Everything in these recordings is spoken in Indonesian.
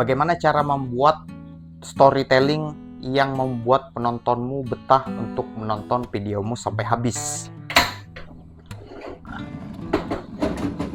bagaimana cara membuat storytelling yang membuat penontonmu betah untuk menonton videomu sampai habis.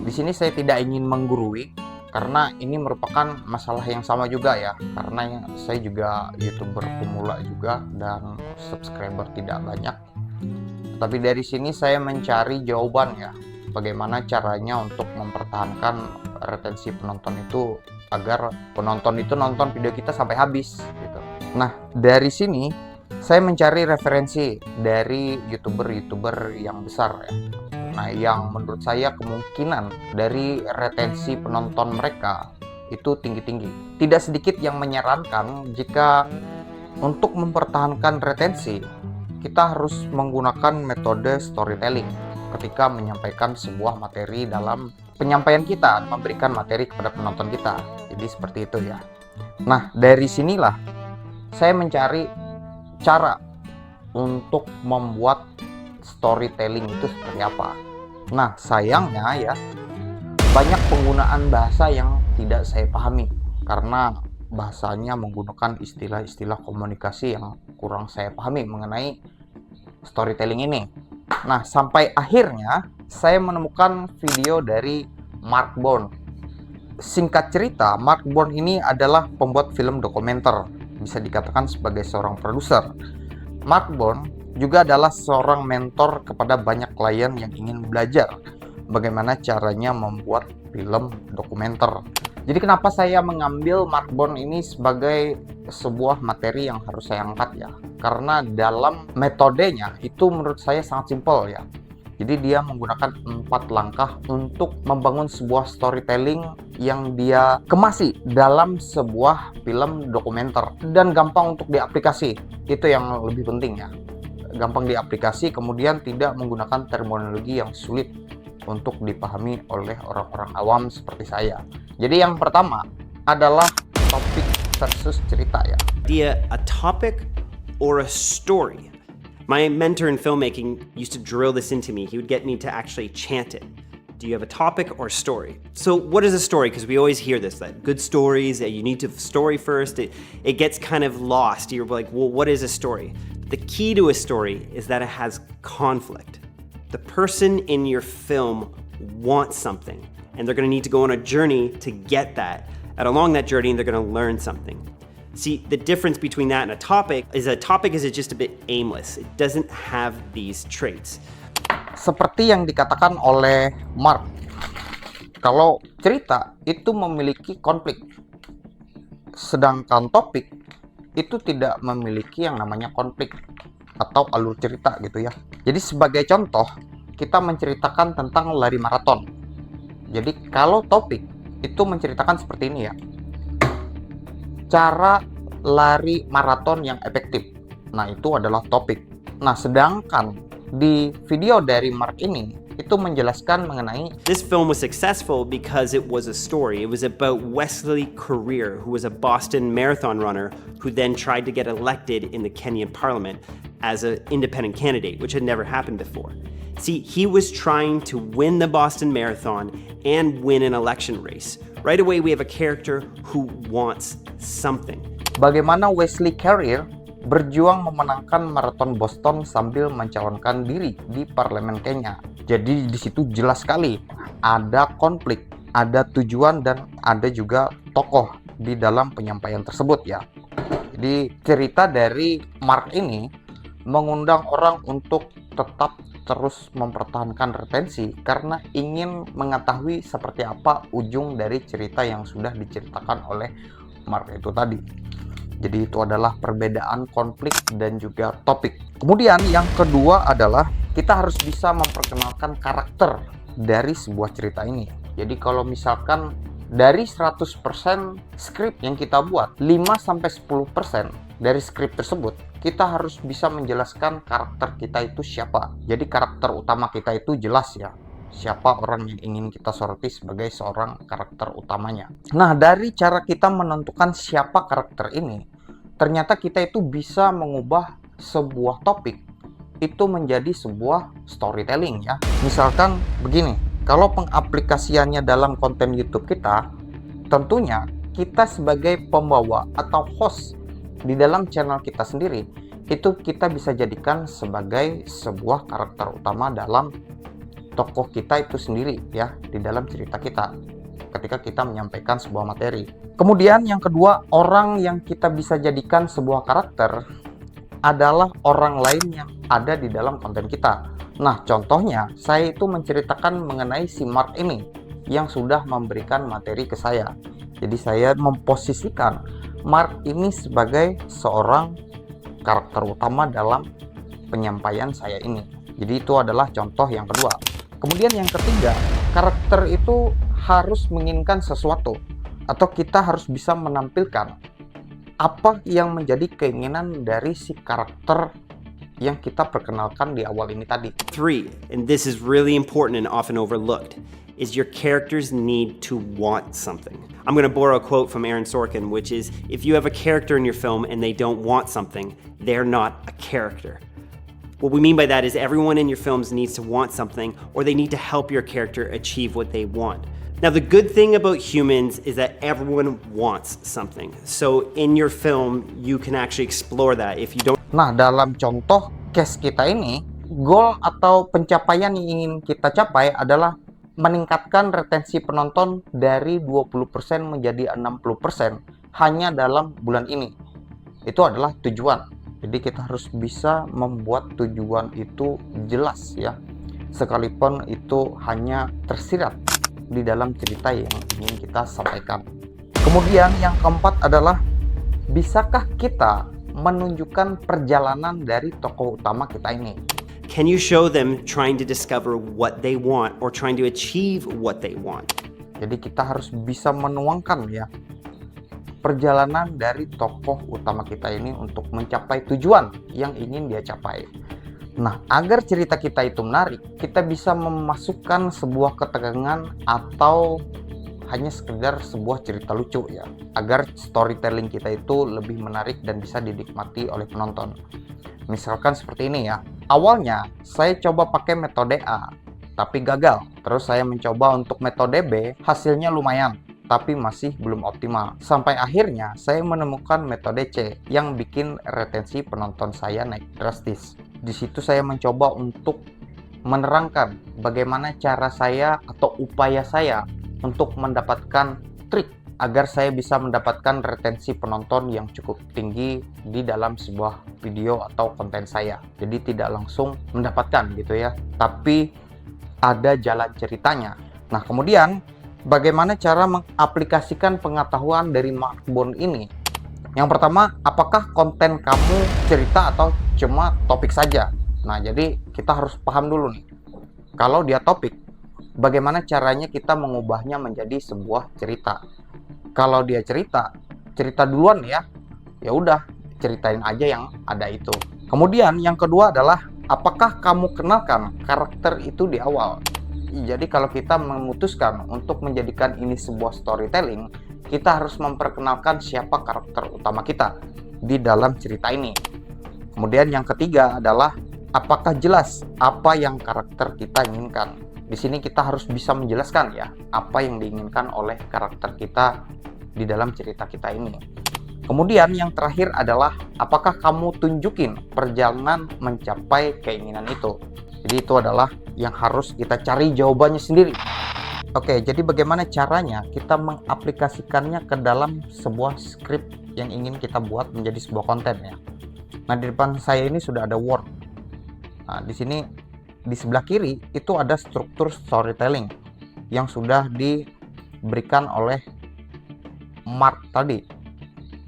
Di sini saya tidak ingin menggurui karena ini merupakan masalah yang sama juga ya, karena saya juga YouTuber pemula juga dan subscriber tidak banyak. Tapi dari sini saya mencari jawaban ya, bagaimana caranya untuk mempertahankan retensi penonton itu agar penonton itu nonton video kita sampai habis gitu. Nah, dari sini saya mencari referensi dari YouTuber yang besar ya. Nah, yang menurut saya kemungkinan dari retensi penonton mereka itu tinggi-tinggi. Tidak sedikit yang menyarankan jika untuk mempertahankan retensi, kita harus menggunakan metode storytelling ketika menyampaikan sebuah materi dalam penyampaian kita, memberikan materi kepada penonton kita. Jadi seperti itu ya. Nah, dari sinilah saya mencari cara untuk membuat storytelling itu seperti apa. Nah, sayangnya ya, banyak penggunaan bahasa yang tidak saya pahami karena bahasanya menggunakan istilah-istilah komunikasi yang kurang saya pahami mengenai storytelling ini. Nah, sampai akhirnya saya menemukan video dari Mark Bond. Singkat cerita, Mark Bond ini adalah pembuat film dokumenter, bisa dikatakan sebagai seorang produser. Mark Bond juga adalah seorang mentor kepada banyak klien yang ingin belajar bagaimana caranya membuat film dokumenter. Jadi kenapa saya mengambil Mark Bond ini sebagai sebuah materi yang harus saya angkat ya? Karena dalam metodenya itu menurut saya sangat simpel ya. Jadi dia menggunakan 4 langkah untuk membangun sebuah storytelling yang dia kemasi dalam sebuah film dokumenter dan gampang untuk diaplikasi. Itu yang lebih penting ya. Gampang diaplikasi, kemudian tidak menggunakan terminologi yang sulit untuk dipahami oleh orang-orang awam seperti saya. Jadi yang pertama adalah topik versus cerita ya. Idea, a topic or a story. My mentor in filmmaking used to drill this into me. He would get me to actually chant it. Do you have a topic or a story? So what is a story? Because we always hear this, that good stories, that you need to story first. It gets kind of lost. You're like, well, what is a story? The key to a story is that it has conflict. The person in your film wants something, and they're going to need to go on a journey to get that. And along that journey, they're going to learn something. See, the difference between that and a topic is just a bit aimless. It doesn't have these traits. Seperti yang dikatakan oleh Mark, kalau cerita itu memiliki konflik, sedangkan topik itu tidak memiliki yang namanya konflik atau alur cerita gitu ya. Jadi sebagai contoh, kita menceritakan tentang lari maraton. Jadi kalau topik itu menceritakan seperti ini ya, cara lari maraton yang efektif. Nah, itu adalah topik. Nah, sedangkan di video dari Mark ini itu menjelaskan mengenai this film was successful because it was a story. It was about Wesley Career, who was a Boston Marathon runner who then tried to get elected in the Kenyan parliament as an independent candidate, which had never happened before. See, he was trying to win the Boston Marathon and win an election race. Right away, we have a character who wants something. Bagaimana Wesley Career berjuang memenangkan maraton Boston sambil mencalonkan diri di parlemen Kenya. Jadi di situ jelas sekali ada konflik, ada tujuan dan ada juga tokoh di dalam penyampaian tersebut ya. Jadi cerita dari Mark ini mengundang orang untuk tetap terus mempertahankan retensi karena ingin mengetahui seperti apa ujung dari cerita yang sudah diceritakan oleh Mark itu tadi. Jadi itu adalah perbedaan konflik dan juga topik. Kemudian yang kedua adalah kita harus bisa memperkenalkan karakter dari sebuah cerita ini. Jadi kalau misalkan dari 100% skrip yang kita buat, 5-10% dari skrip tersebut kita harus bisa menjelaskan karakter kita itu siapa. Jadi karakter utama kita itu jelas ya, siapa orang yang ingin kita soroti sebagai seorang karakter utamanya. Nah, dari cara kita menentukan siapa karakter ini, ternyata kita itu bisa mengubah sebuah topik itu menjadi sebuah storytelling ya. Misalkan begini, kalau pengaplikasiannya dalam konten YouTube kita, tentunya kita sebagai pembawa atau host di dalam channel kita sendiri, itu kita bisa jadikan sebagai sebuah karakter utama dalam tokoh kita itu sendiri ya, di dalam cerita kita ketika kita menyampaikan sebuah materi. Kemudian yang kedua, orang yang kita bisa jadikan sebuah karakter adalah orang lain yang ada di dalam konten kita. Nah, contohnya saya itu menceritakan mengenai si Mark ini yang sudah memberikan materi ke saya. Jadi saya memposisikan Mark ini sebagai seorang karakter utama dalam penyampaian saya ini. Jadi itu adalah contoh yang kedua. Kemudian yang ketiga, karakter itu harus menginginkan sesuatu, atau kita harus bisa menampilkan apa yang menjadi keinginan dari si karakter yang kita perkenalkan di awal ini tadi. 3, and this is really important and often overlooked, is your characters need to want something. I'm going to borrow a quote from Aaron Sorkin, which is, if you have a character in your film and they don't want something, they're not a character. What we mean by that is everyone in your films needs to want something, or they need to help your character achieve what they want. Now, the good thing about humans is that everyone wants something. So in your film, you can actually explore that. If you don't. Nah, dalam contoh case kita ini, goal atau pencapaian yang ingin kita capai adalah meningkatkan retensi penonton dari 20% menjadi 60% hanya dalam bulan ini. Itu adalah tujuan. Jadi kita harus bisa membuat tujuan itu jelas ya, sekalipun itu hanya tersirat di dalam cerita yang ingin kita sampaikan. Kemudian yang keempat adalah, bisakah kita menunjukkan perjalanan dari tokoh utama kita ini? Can you show them trying to discover what they want or trying to achieve what they want? Jadi kita harus bisa menuangkan ya perjalanan dari tokoh utama kita ini untuk mencapai tujuan yang ingin dia capai. Nah, agar cerita kita itu menarik, kita bisa memasukkan sebuah ketegangan atau hanya sekedar sebuah cerita lucu ya, agar storytelling kita itu lebih menarik dan bisa dinikmati oleh penonton. Misalkan seperti ini ya, awalnya saya coba pakai metode A, tapi gagal. Terus saya mencoba untuk metode B, hasilnya lumayan, tapi masih belum optimal. Sampai akhirnya saya menemukan metode C yang bikin retensi penonton saya naik drastis. Di situ saya mencoba untuk menerangkan bagaimana cara saya atau upaya saya untuk mendapatkan trik agar saya bisa mendapatkan retensi penonton yang cukup tinggi di dalam sebuah video atau konten saya. Jadi tidak langsung mendapatkan gitu ya, tapi ada jalan ceritanya. Nah, kemudian bagaimana cara mengaplikasikan pengetahuan dari Mark Bond ini? Yang pertama, apakah konten kamu cerita atau cuma topik saja? Nah, jadi kita harus paham dulu nih. Kalau dia topik, bagaimana caranya kita mengubahnya menjadi sebuah cerita? Kalau dia cerita duluan ya. Ya udah, ceritain aja yang ada itu. Kemudian yang kedua adalah, apakah kamu kenalkan karakter itu di awal? Jadi kalau kita memutuskan untuk menjadikan ini sebuah storytelling, kita harus memperkenalkan siapa karakter utama kita di dalam cerita ini. Kemudian yang ketiga adalah, apakah jelas apa yang karakter kita inginkan? Di sini kita harus bisa menjelaskan ya apa yang diinginkan oleh karakter kita di dalam cerita kita ini. Kemudian yang terakhir adalah, apakah kamu tunjukin perjalanan mencapai keinginan itu? Jadi itu adalah yang harus kita cari jawabannya sendiri. Oke, jadi bagaimana caranya kita mengaplikasikannya ke dalam sebuah skrip yang ingin kita buat menjadi sebuah konten ya. Nah, di depan saya ini sudah ada Word. Nah, di sini di sebelah kiri itu ada struktur storytelling yang sudah diberikan oleh Mark tadi,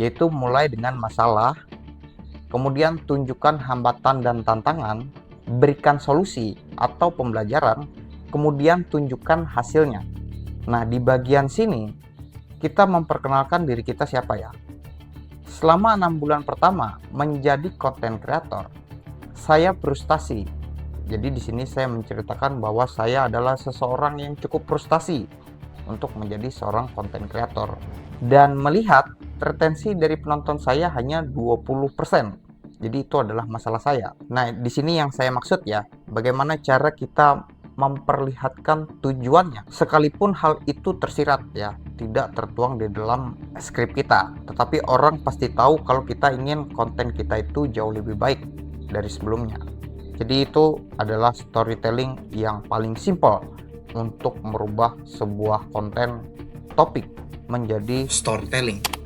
yaitu mulai dengan masalah, kemudian tunjukkan hambatan dan tantangan, berikan solusi atau pembelajaran, kemudian tunjukkan hasilnya. Nah, di bagian sini kita memperkenalkan diri kita siapa ya. Selama 6 bulan pertama menjadi content creator, saya frustasi. Jadi di sini saya menceritakan bahwa saya adalah seseorang yang cukup frustasi untuk menjadi seorang content creator dan melihat retensi dari penonton saya hanya 20%. Jadi itu adalah masalah saya. Nah, di sini yang saya maksud ya, bagaimana cara kita memperlihatkan tujuannya, sekalipun hal itu tersirat ya, tidak tertuang di dalam skrip kita, tetapi orang pasti tahu kalau kita ingin konten kita itu jauh lebih baik dari sebelumnya. Jadi itu adalah storytelling yang paling simpel untuk merubah sebuah konten topik menjadi storytelling.